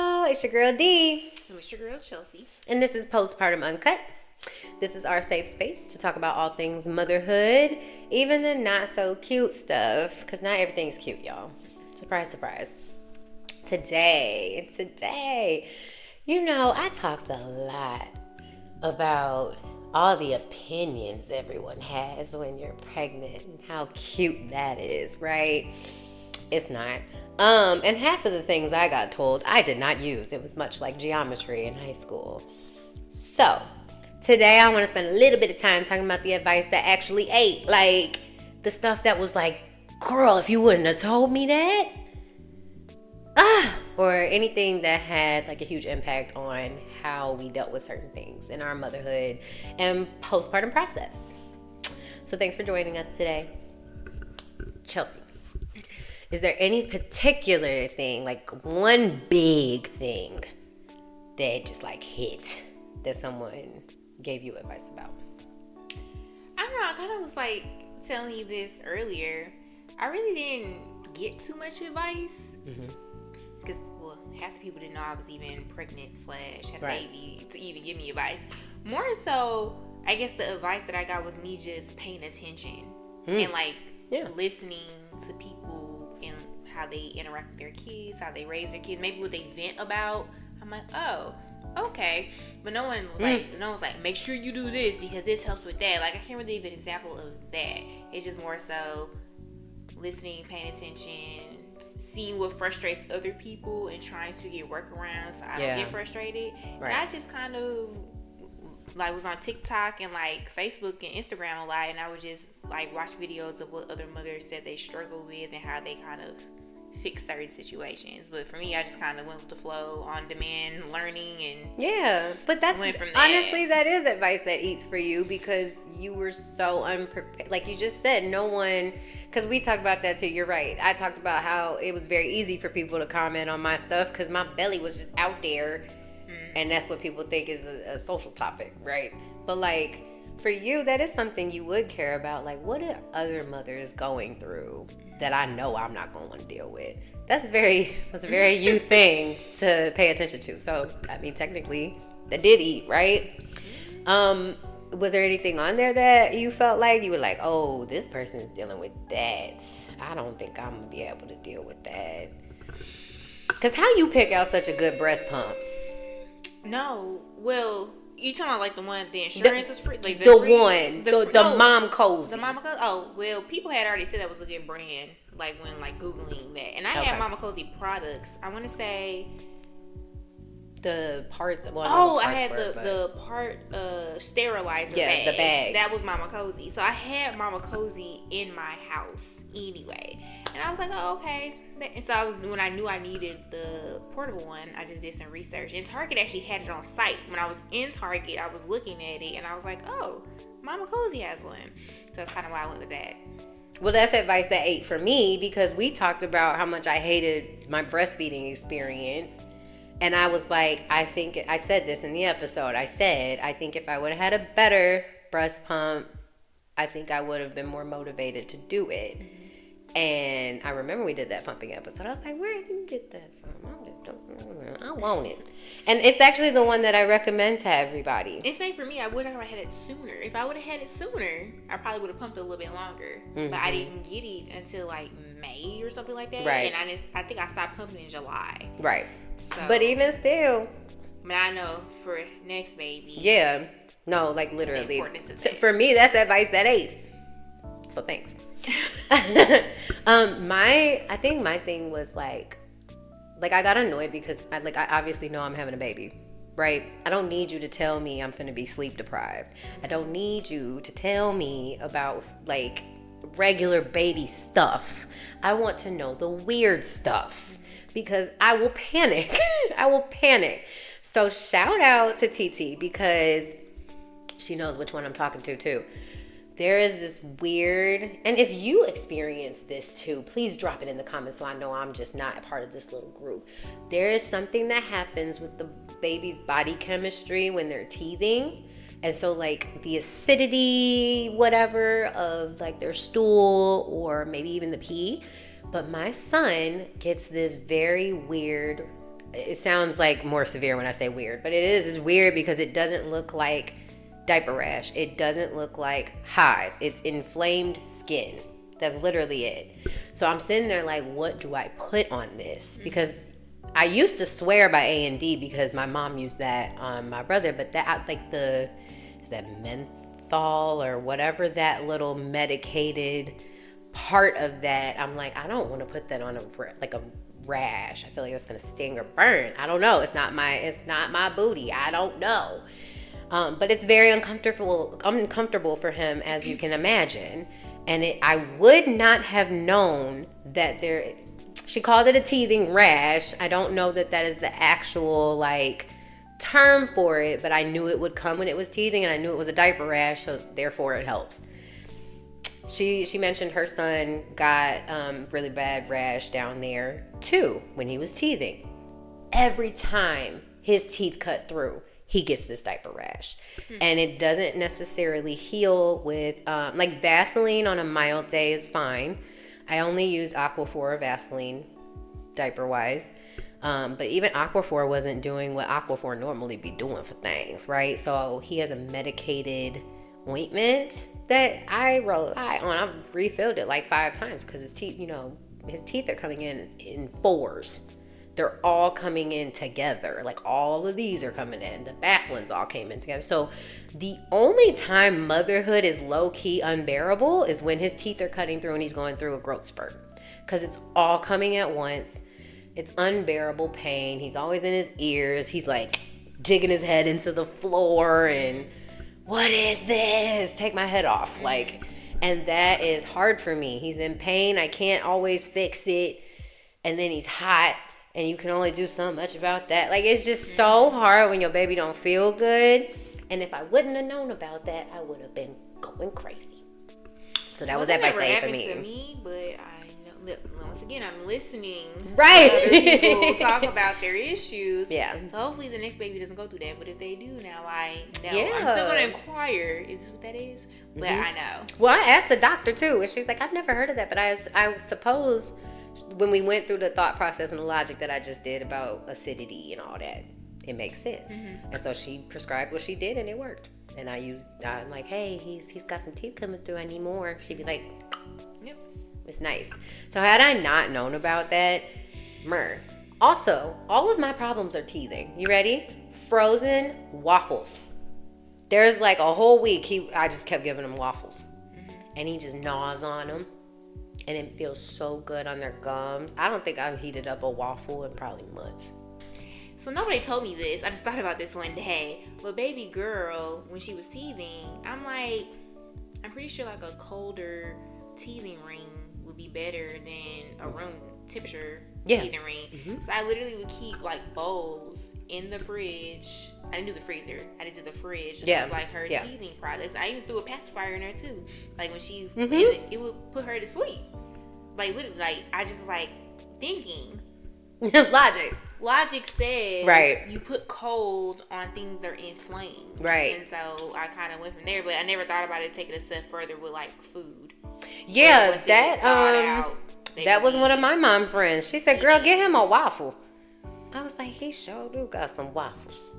y'all. It's your girl D. And it's your girl Chelsea. And this is Postpartum Uncut. This is our safe space to talk about all things motherhood, even the not so cute stuff, because not everything's cute, y'all. Surprise, surprise. Today, I talked a lot about all the opinions everyone has when you're pregnant and how cute that is, right? It's not. And half of the things I got told, I did not use. It was much like geometry in high school. So, today I want to spend a little bit of time talking about the advice that actually ate. Like, the stuff that was like, girl, if you wouldn't have told me that. Or anything that had like a huge impact on how we dealt with certain things in our motherhood and postpartum process. So thanks for joining us today. Chelsea, is there any particular thing, like one big thing that just like hit that someone gave you advice about? I don't know, I kind of was like telling you this earlier. I really didn't get too much advice. Because, well, half the people didn't know I was even pregnant / had a baby to even give me advice. More so, I guess the advice that I got was me just paying attention and like listening to people and how they interact with their kids, how they raise their kids, maybe what they vent about. I'm like, oh, okay. But no one was like, make sure you do this because this helps with that. Like, I can't really give an example of that. It's just more so listening, paying attention, seeing what frustrates other people and trying to get workarounds so I don't get frustrated. Right. And I just kind of like was on TikTok and like Facebook and Instagram a lot, and I would just like watch videos of what other mothers said they struggle with and how they kind of fix certain situations. But for me, I just kind of went with the flow, on demand learning, and but that's honestly that is advice that eats for you because you were so unprepared. Like you just said, no one, because we talked about that too. You're right. I talked about how it was very easy for people to comment on my stuff because my belly was just out there, and that's what people think is a social topic, right? But like for you, that is something you would care about. Like, what are other mothers going through that I know I'm not going to want to deal with? That's a very you thing to pay attention to. So, I mean, technically, that did eat, right? Was there anything on there that you felt like you were like, oh, this person is dealing with that? I don't think I'm going to be able to deal with that. Because how you pick out such a good breast pump? No, well, you talking about like the one the insurance was free? Like the Mom Cozy. The Mama Cozy? Oh, well, people had already said that was a good brand, like when like Googling that. And I had Mama Cozy products. I want to say the parts. Well, I had the part sterilizer bags. The bags. That was Mama Cozy. So I had Mama Cozy in my house anyway. And I was like, oh, okay. And so when I knew I needed the portable one, I just did some research. And Target actually had it on site. When I was in Target, I was looking at it and I was like, oh, Mama Cozy has one. So that's kind of why I went with that. Well, that's advice that ate for me because we talked about how much I hated my breastfeeding experience. And I was like, I said this in the episode. I think if I would have had a better breast pump, I think I would have been more motivated to do it. And I remember we did that pumping episode. I was like, where did you get that from? I want it. And it's actually the one that I recommend to everybody. And same for me, I would have had it sooner. If I would have had it sooner, I probably would have pumped it a little bit longer. But I didn't get it until like May or something like that. Right. And I think I stopped pumping in July. Right. So, but even still. But I know for next baby. Yeah. No, like literally. For me, that's advice that ate. So thanks. I think my thing was like I got annoyed because I obviously know I'm having a baby, right? I don't need you to tell me I'm finna be sleep deprived. I don't need you to tell me about like regular baby stuff. I want to know the weird stuff because I will panic. So shout out to TT because she knows which one I'm talking to too. There is this weird, and if you experience this too, please drop it in the comments so I know I'm just not a part of this little group. There is something that happens with the baby's body chemistry when they're teething. And so like the acidity, whatever, of like their stool or maybe even the pee. But my son gets this very weird it sounds like more severe when I say weird, but it is. It's weird because it doesn't look like diaper rash. It doesn't look like hives. It's inflamed skin. That's literally it. So I'm sitting there like, what do I put on this? Because I used to swear by A&D because my mom used that on my brother, but that is that menthol or whatever, that little medicated part of that. I'm like, I don't want to put that on a rash. I feel like that's gonna sting or burn. I don't know. It's not my booty. I don't know. But it's very uncomfortable for him, as you can imagine. And I would not have known that she called it a teething rash. I don't know that is the actual term for it, but I knew it would come when it was teething, and I knew it was a diaper rash, so therefore it helps. She mentioned her son got really bad rash down there too when he was teething. Every time his teeth cut through, he gets this diaper rash. And it doesn't necessarily heal with, Vaseline on a mild day is fine. I only use Aquaphor Vaseline diaper-wise. But even Aquaphor wasn't doing what Aquaphor normally be doing for things, right? So he has a medicated ointment that I rely on. I've refilled it 5 times because his teeth are coming in 4s. They're all coming in together. All of these are coming in. The back ones all came in together. So the only time motherhood is low-key unbearable is when his teeth are cutting through and he's going through a growth spurt. Because it's all coming at once. It's unbearable pain. He's always in his ears. He's digging his head into the floor and, what is this? Take my head off. And that is hard for me. He's in pain. I can't always fix it. And then he's hot. And you can only do so much about that. It's just so hard when your baby don't feel good. And if I wouldn't have known about that, I would have been going crazy. So that was advice they had for me. To me, but I know, once again, I'm listening. Right. To other people talk about their issues. Yeah. So hopefully the next baby doesn't go through that. But if they do, now I know. Yeah. I'm still going to inquire. Is this what that is? But I know. Well, I asked the doctor too, and she's like, I've never heard of that, but I suppose when we went through the thought process and the logic that I just did about acidity and all that, it makes sense. And so she prescribed what she did, and it worked. And I'm like, hey, he's got some teeth coming through. I need more. She'd be like, yep, it's nice. So had I not known about that, Also, all of my problems are teething. You ready? Frozen waffles. There's a whole week I just kept giving him waffles, and he just gnaws on them. And it feels so good on their gums. I don't think I've heated up a waffle in probably months. So nobody told me this. I just thought about this one day. But baby girl, when she was teething, I'm pretty sure a colder teething ring would be better than a room temperature teething ring. So I literally would keep bowls in the fridge. I didn't do the freezer. I just did the fridge. Her teething products. I even threw a pacifier in there too. When she's in it would put her to sleep. Literally, I just thinking. Logic says you put cold on things that are inflamed. Right. And so I kind of went from there, but I never thought about it taking a step further with food. Yeah, that was one of my mom friends. She said, girl, get him a waffle. I was like, he sure do got some waffles.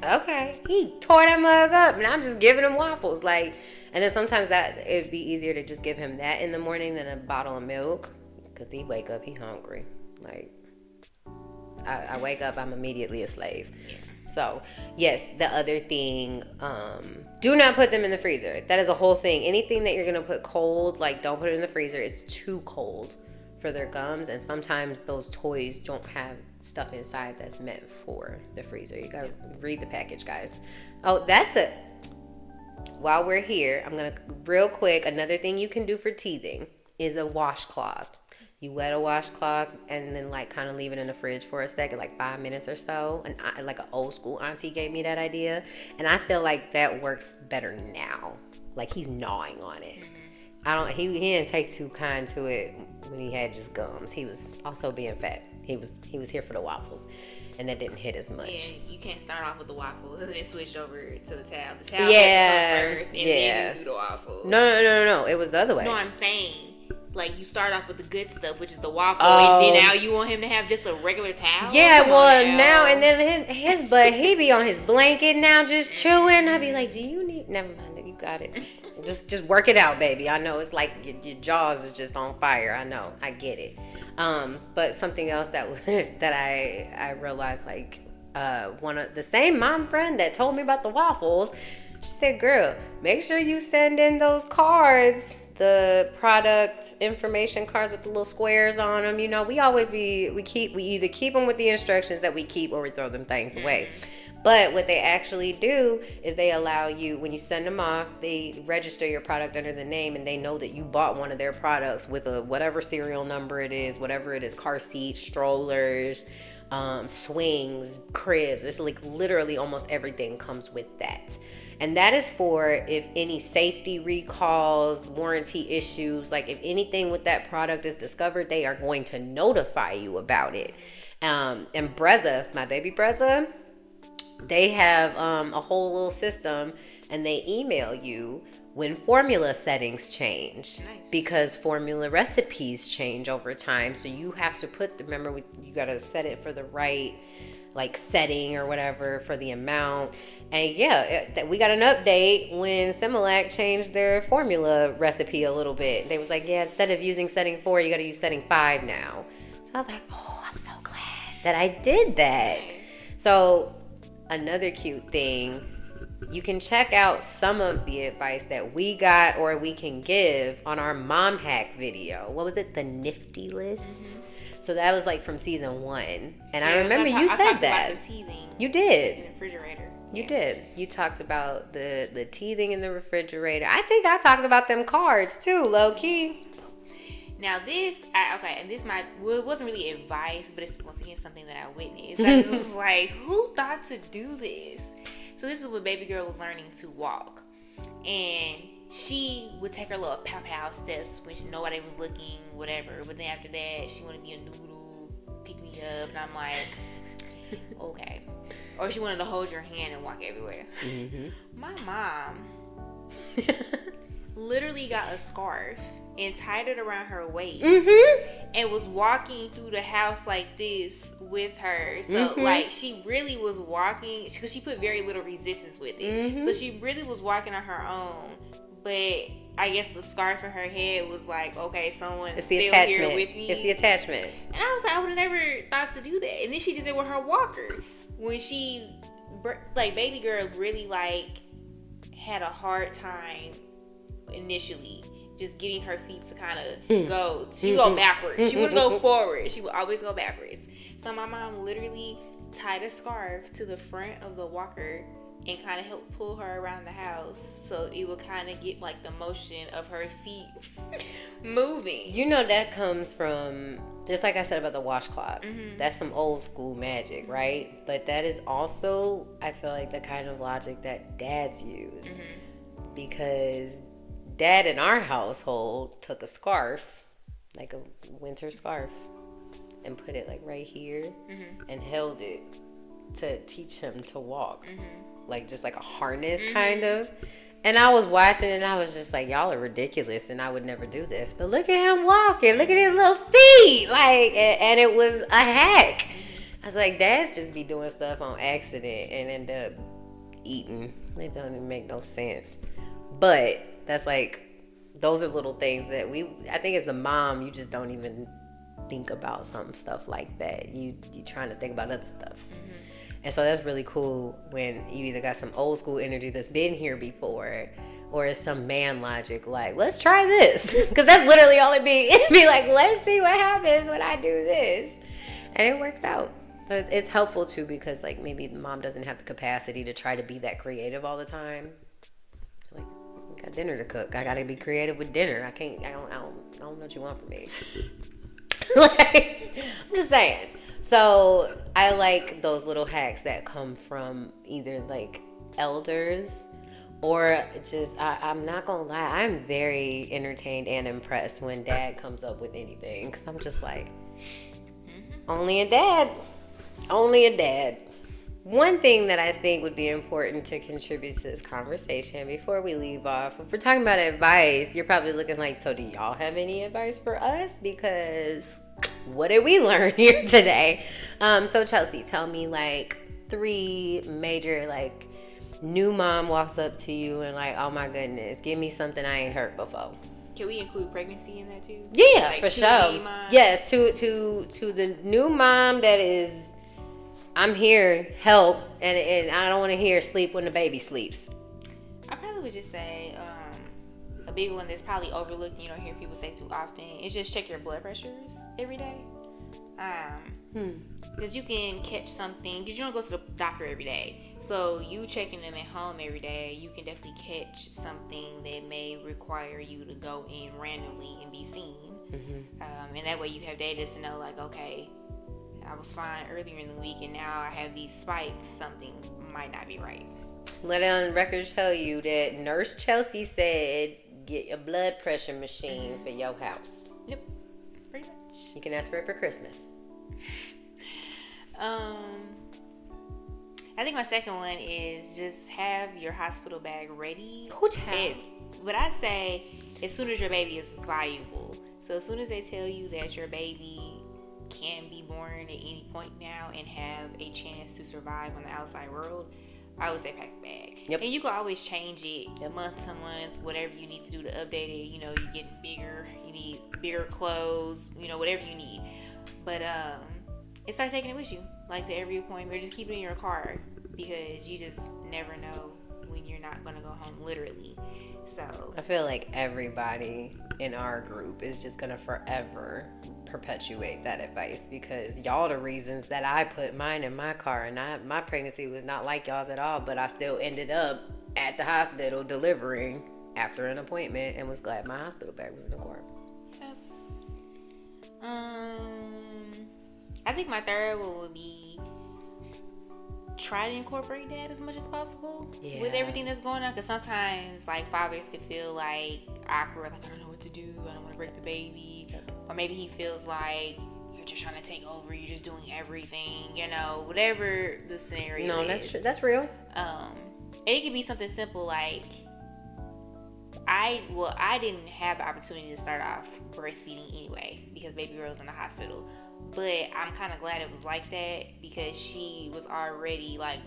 Okay. He tore that mug up, and I'm just giving him waffles. And then sometimes it'd be easier to just give him that in the morning than a bottle of milk, because he wake up, he hungry. I wake up, I'm immediately a slave. Yeah. So, yes, the other thing, do not put them in the freezer. That is a whole thing. Anything that you're going to put cold, don't put it in the freezer. It's too cold for their gums, and sometimes those toys don't have stuff inside that's meant for the freezer. You got to read the package, guys. Oh, that's it. While we're here, I'm going to, real quick, another thing you can do for teething is a washcloth. You wet a washcloth and then kind of leave it in the fridge for a second, 5 minutes or so. And an old school auntie gave me that idea, and I feel like that works better now. He's gnawing on it. He didn't take too kind to it when he had just gums. He was also being fat. He was here for the waffles, and that didn't hit as much. Yeah, you can't start off with the waffles and then switch over to the towel. The towel has to come first, and then you do the waffles. No. It was the other way. No, I'm saying like you start off with the good stuff, which is the waffle, Oh. and then now you want him to have just a regular towel? Yeah, Come on well, now. now and then his butt, he be on his blanket now just chewing. I be like, do you need, never mind, you got it. Just work it out, baby. I know it's like your jaws is just on fire. I know, I get it. But something else that that I realized, like, one of the same mom friend that told me about the waffles, she said, girl, make sure you send in those cards, the product information cards with the little squares on them. You know, we either keep them with the instructions that we keep, or we throw them things away. But what they actually do is they allow you, when you send them off, they register your product under the name, and they know that you bought one of their products with a whatever serial number it is, whatever it is, car seats, strollers, swings, cribs. It's like literally almost everything comes with that. And that is for if any safety recalls, warranty issues, like if anything with that product is discovered, they are going to notify you about it. And Brezza, my baby Brezza, they have a whole little system, and they email you when formula settings change. Nice. Because formula recipes change over time. So you have to you got to set it for the right like setting or whatever for the amount. And yeah, we got an update when Similac changed their formula recipe a little bit. They was like, yeah, instead of using setting 4, you got to use setting 5 now. So I was like, oh, I'm so glad that I did that. Nice. So another cute thing, you can check out some of the advice that we got or we can give on our mom hack video. What was it? The Nifty List? Mm-hmm. So that was like from season 1. And I remember you said that. About the teething. You did. In the refrigerator. You did. You talked about the teething in the refrigerator. I think I talked about them cards too, low key. Now it wasn't really advice, but it's once again something that I witnessed. I just was like, who thought to do this? So this is when baby girl was learning to walk. And she would take her little pow steps when nobody was looking, whatever. But then after that, she wanted to be a noodle, pick me up. And I'm like, okay. Or she wanted to hold your hand and walk everywhere. Mm-hmm. My mom literally got a scarf and tied it around her waist, and was walking through the house like this with her. So like she really was walking, because she put very little resistance with it. So she really was walking on her own. But I guess the scarf in her head was like, okay, someone's still here with me. It's the attachment. And I was like, I would have never thought to do that. And then she did it with her walker. When she, like, baby girl really, like, had a hard time initially just getting her feet to kind of go. She would go backwards. She wouldn't go forward. She would always go backwards. So my mom literally tied a scarf to the front of the walker and kind of helped pull her around the house, so it would kind of get like the motion of her feet moving. You know, that comes from, just like I said about the washcloth, that's some old school magic, right? But that is also, I feel like, the kind of logic that dads use. Because dad in our household took a scarf, like a winter scarf, and put it like right here and held it to teach him to walk. Like just like a harness kind of. And I was watching and I was just like, y'all are ridiculous and I would never do this. But look at him walking. Look at his little feet. Like, and it was a hack. I was like, dads just be doing stuff on accident and end up eating. It don't even make no sense. But that's like, those are little things that I think as the mom, you just don't even think about some stuff like that. You trying to think about other stuff. And so that's really cool when you either got some old school energy that's been here before, or it's some man logic like, let's try this. Because that's literally all it be. It'd be like, let's see what happens when I do this. And it works out. So it's helpful too, because like maybe the mom doesn't have the capacity to try to be that creative all the time. Like, I got dinner to cook. I got to be creative with dinner. I don't know what you want from me. Like, I'm just saying. So I like those little hacks that come from either like elders or just, I'm not going to lie, I'm very entertained and impressed when dad comes up with anything. Because I'm just like, only a dad. One thing that I think would be important to contribute to this conversation before we leave off, if we're talking about advice, you're probably looking like, so do y'all have any advice for us? Because what did we learn here today? So Chelsea, tell me like 3 major, like, new mom walks up to you and like, oh my goodness, give me something I ain't heard before. Can we include pregnancy in that too? Yeah, like for sure. Yes, to the new mom that is, I'm here, help, and I don't want to hear sleep when the baby sleeps. I probably would just say a big one that's probably overlooked, you don't hear people say too often, is just check your blood pressures every day. Because you can catch something, because you don't go to the doctor every day. So you checking them at home every day, you can definitely catch something that may require you to go in randomly and be seen. And that way you have data to know, like, okay, I was fine earlier in the week and now I have these spikes. Something might not be right. Let it on record tell you that Nurse Chelsea said get a blood pressure machine for your house. Yep, pretty much. You can ask for it for Christmas. I think my second one is just have your hospital bag ready. Yes. But I say as soon as your baby is viable. So as soon as they tell you that your baby can be born at any point now and have a chance to survive on the outside world, I would say pack the bag. Yep. And you can always change it month to month, whatever you need to do to update it. You know, you're getting bigger, you need bigger clothes, you know, whatever you need. But and start taking it with you, like to every appointment, or just keep it in your car, because you just never know when you're not going to go home, literally. So I feel like everybody in our group is just going to forever perpetuate that advice, because y'all the reasons that I put mine in my car, and my pregnancy was not like y'all's at all, but I still ended up at the hospital delivering after an appointment and was glad my hospital bag was in the car. Yep. I think my third one would be try to incorporate that as much as possible with everything that's going on, because sometimes like fathers can feel like awkward, like I don't know what to do, I don't want to break the baby, or maybe he feels like you're just trying to take over, you're just doing everything, you know, whatever the scenario is. No, that's true. That's real. It could be something simple like I didn't have the opportunity to start off breastfeeding anyway because baby girl was in the hospital. But I'm kind of glad it was like that, because she was already like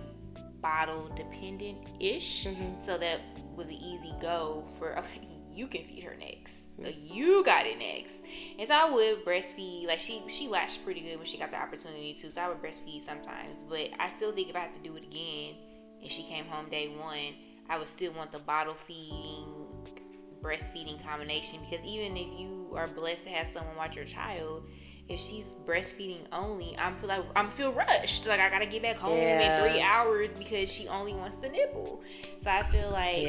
bottle dependent-ish. So that was an easy go for, okay, you can feed her next. So you got it next. And so I would breastfeed. Like she latched pretty good when she got the opportunity to. So I would breastfeed sometimes. But I still think if I had to do it again and she came home day one, I would still want the bottle feeding, breastfeeding combination. Because even if you are blessed to have someone watch your child, if she's breastfeeding only, I'm feel rushed. Like I gotta get back home in 3 hours because she only wants the nipple. So I feel like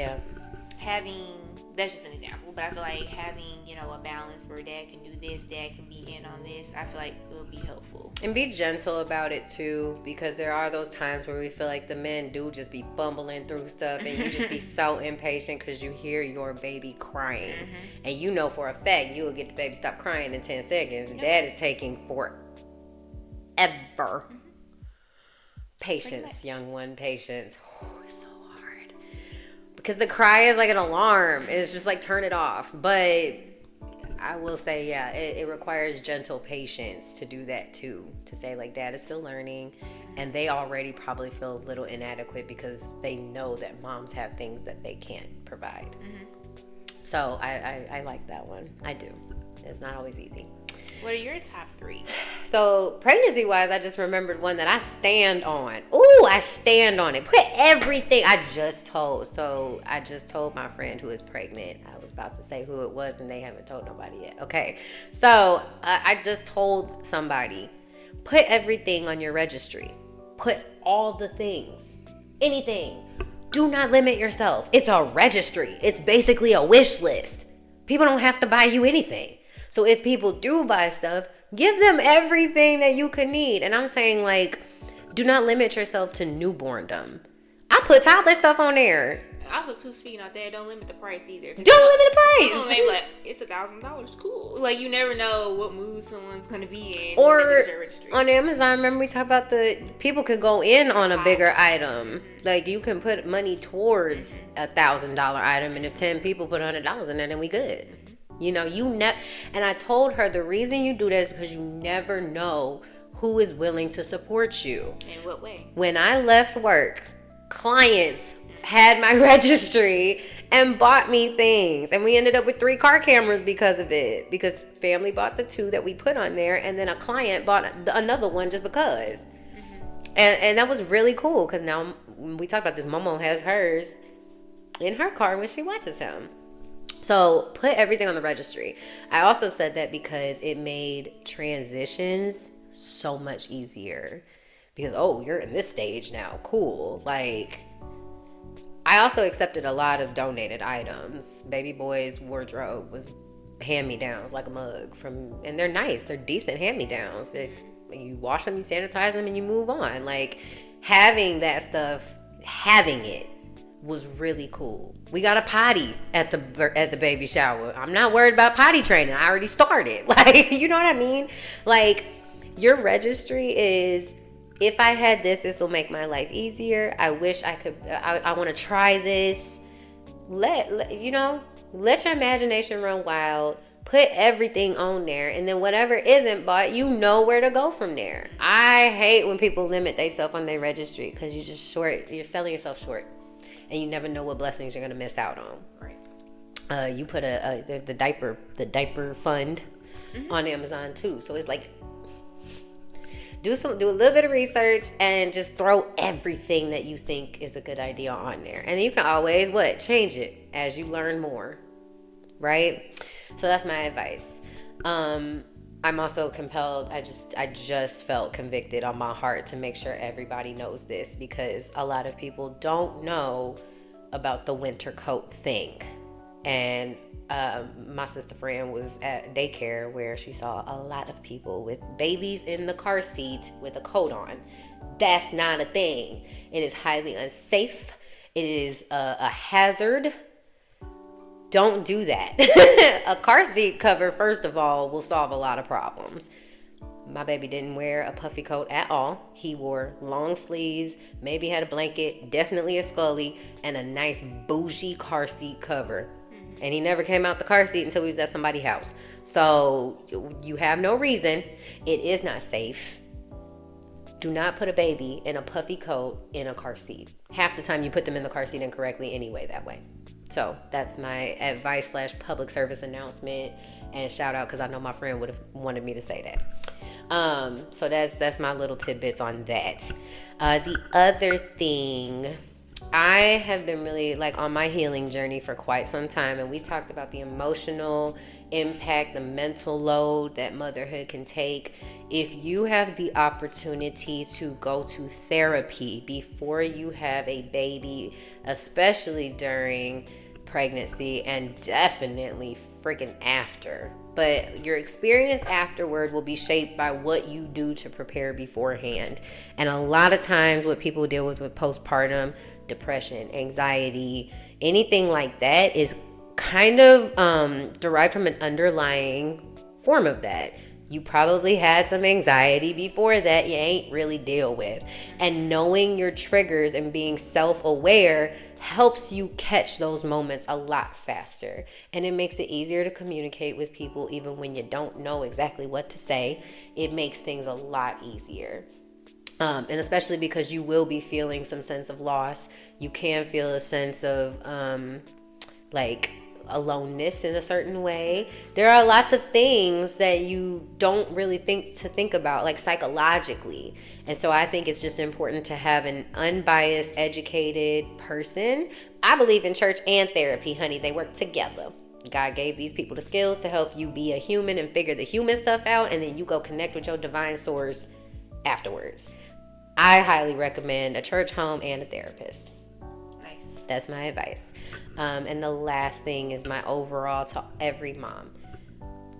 having, that's just an example, but I feel like having, you know, a balance where dad can do this, dad can be in on this, I feel like it will be helpful. And be gentle about it too, because there are those times where we feel like the men do just be bumbling through stuff, and you just be so impatient because you hear your baby crying. And you know for a fact you will get the baby stop crying in 10 seconds. And dad is taking forever. Patience, young one, patience. Oh, it's so hard. Because the cry is like an alarm. It's just like turn it off. But I will say, it requires gentle patience to do that too. To say like dad is still learning, and they already probably feel a little inadequate because they know that moms have things that they can't provide. So I like that one. I do. It's not always easy. What are your top 3? So pregnancy-wise, I just remembered one that I stand on. Ooh, I stand on it. Put everything. I just told my friend who is pregnant. I was about to say who it was, and they haven't told nobody yet. Okay, so I just told somebody, put everything on your registry. Put all the things. Anything. Do not limit yourself. It's a registry. It's basically a wish list. People don't have to buy you anything. So if people do buy stuff, give them everything that you could need. And I'm saying, like, do not limit yourself to newborndom. I put toddler stuff on there. Also, too, speaking of that, don't limit the price either. Don't limit the price. Someone may be like, it's $1,000. Cool. Like, you never know what mood someone's gonna be in. Or when they go to your registry. on Amazon, remember we talked about the people could go in on a bigger item. Like, you can put money towards $1,000 item, and if 10 people put $100 in it, then we good. You know, and I told her the reason you do that is because you never know who is willing to support you. In what way? When I left work, clients had my registry and bought me things, and we ended up with 3 car cameras because of it, because family bought the 2 that we put on there, and then a client bought another one just because. And that was really cool, because now we talked about this, Momo has hers in her car when she watches him. So put everything on the registry. I also said that because it made transitions so much easier, because you're in this stage now, cool. Like, I also accepted a lot of donated items. Baby boy's wardrobe was hand-me-downs, like a mug and they're nice, they're decent hand-me-downs. You wash them, you sanitize them, and you move on. Like, having that stuff, having it was really cool. We got a potty at the baby shower. I'm not worried about potty training. I already started. Like, you know what I mean? Like, your registry is, if I had this will make my life easier. I wish I could. I want to try this. Let your imagination run wild. Put everything on there, and then whatever isn't bought, you know where to go from there. I hate when people limit themselves on their registry, because you're selling yourself short, and you never know what blessings you're gonna miss out on. Right. You put there's the diaper fund on Amazon too. So it's like, do a little bit of research and just throw everything that you think is a good idea on there, and then you can always change it as you learn more, right? So that's my advice. I'm also compelled. I just felt convicted on my heart to make sure everybody knows this, because a lot of people don't know about the winter coat thing. And my sister friend was at daycare where she saw a lot of people with babies in the car seat with a coat on. That's not a thing. It is highly unsafe. It is a hazard. Don't do that. A car seat cover, first of all, will solve a lot of problems. My baby didn't wear a puffy coat at all. He wore long sleeves, maybe had a blanket, definitely a Scully, and a nice bougie car seat cover. And he never came out the car seat until he was at somebody's house. So you have no reason. It is not safe. Do not put a baby in a puffy coat in a car seat. Half the time you put them in the car seat incorrectly anyway that way. So that's my advice / public service announcement, and shout out, because I know my friend would have wanted me to say that. So that's my little tidbits on that. The other thing, I have been really on my healing journey for quite some time, and we talked about the emotional impact, the mental load that motherhood can take. If you have the opportunity to go to therapy before you have a baby, especially during pregnancy, and definitely freaking after, but your experience afterward will be shaped by what you do to prepare beforehand. And a lot of times what people deal with postpartum depression, anxiety, anything like that is kind of derived from an underlying form of that. You probably had some anxiety before that you ain't really deal with. And knowing your triggers and being self-aware helps you catch those moments a lot faster. And it makes it easier to communicate with people even when you don't know exactly what to say. It makes things a lot easier. And especially because you will be feeling some sense of loss. You can feel a sense of aloneness in a certain way. There are lots of things that you don't really think about, psychologically. And so I think it's just important to have an unbiased, educated person. I believe in church and therapy, honey. They work together. God gave these people the skills to help you be a human and figure the human stuff out, and then you go connect with your divine source afterwards. I highly recommend a church home and a therapist. Nice. That's my advice. And the last thing is my overall to every mom.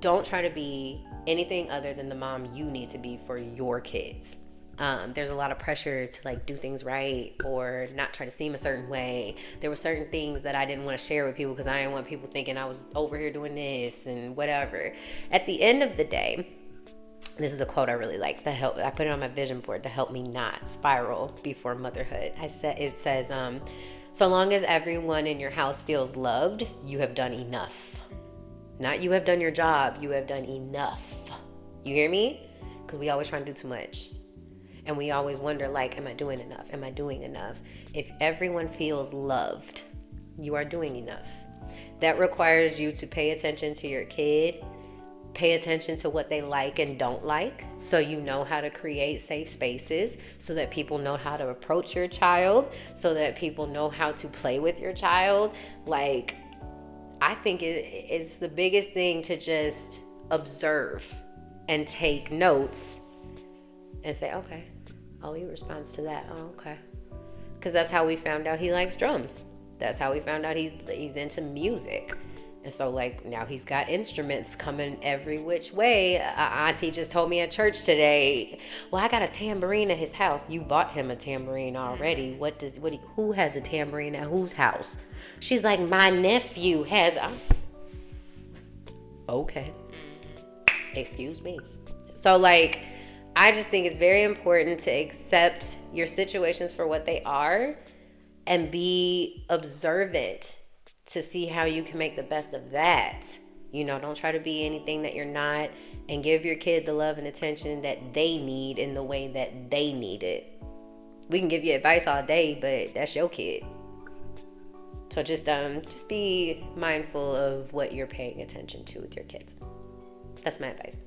Don't try to be anything other than the mom you need to be for your kids. There's a lot of pressure to like do things right or not try to seem a certain way. There were certain things that I didn't want to share with people because I didn't want people thinking I was over here doing this and whatever. At the end of the day, this is a quote I really like. I put it on my vision board to help me not spiral before motherhood. It says, so long as everyone in your house feels loved, you have done enough. Not you have done your job, you have done enough. You hear me? Because we always try to do too much. And we always wonder, like, am I doing enough? Am I doing enough? If everyone feels loved, you are doing enough. That requires you to pay attention to your kid, pay attention to what they like and don't like, so you know how to create safe spaces, so that people know how to approach your child, so that people know how to play with your child. Like, I think it's the biggest thing to just observe and take notes and say, okay, oh, he responds to that. Oh, okay. Because that's how we found out he likes drums. That's how we found out he's into music. And so, like, now he's got instruments coming every which way. Auntie just told me at church today, well, I got a tambourine at his house. You bought him a tambourine already. Who has a tambourine at whose house? She's like, my nephew has. Okay. Excuse me. So, like, I just think it's very important to accept your situations for what they are and be observant to see how you can make the best of that. You know, don't try to be anything that you're not, and give your kid the love and attention that they need in the way that they need it. We can give you advice all day, but that's your kid. So just be mindful of what you're paying attention to with your kids. That's my advice.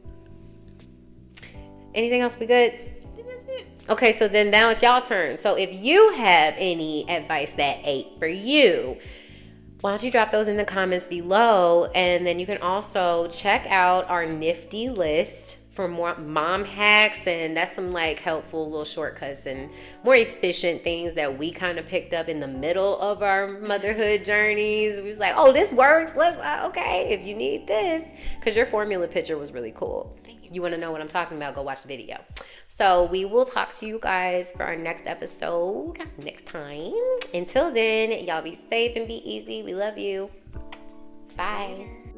Anything else? We good? That's it. Okay, so then now it's y'all turn. So if you have any advice that ate for you, why don't you drop those in the comments below? And then you can also check out our nifty list for more mom hacks, and that's some like helpful little shortcuts and more efficient things that we kind of picked up in the middle of our motherhood journeys. We was like, oh, this works. Okay, if you need this, because your formula picture was really cool. Thank you. You want to know what I'm talking about? Go watch the video. So we will talk to you guys for our next episode next time. Until then, y'all be safe and be easy. We love you. Bye. Later.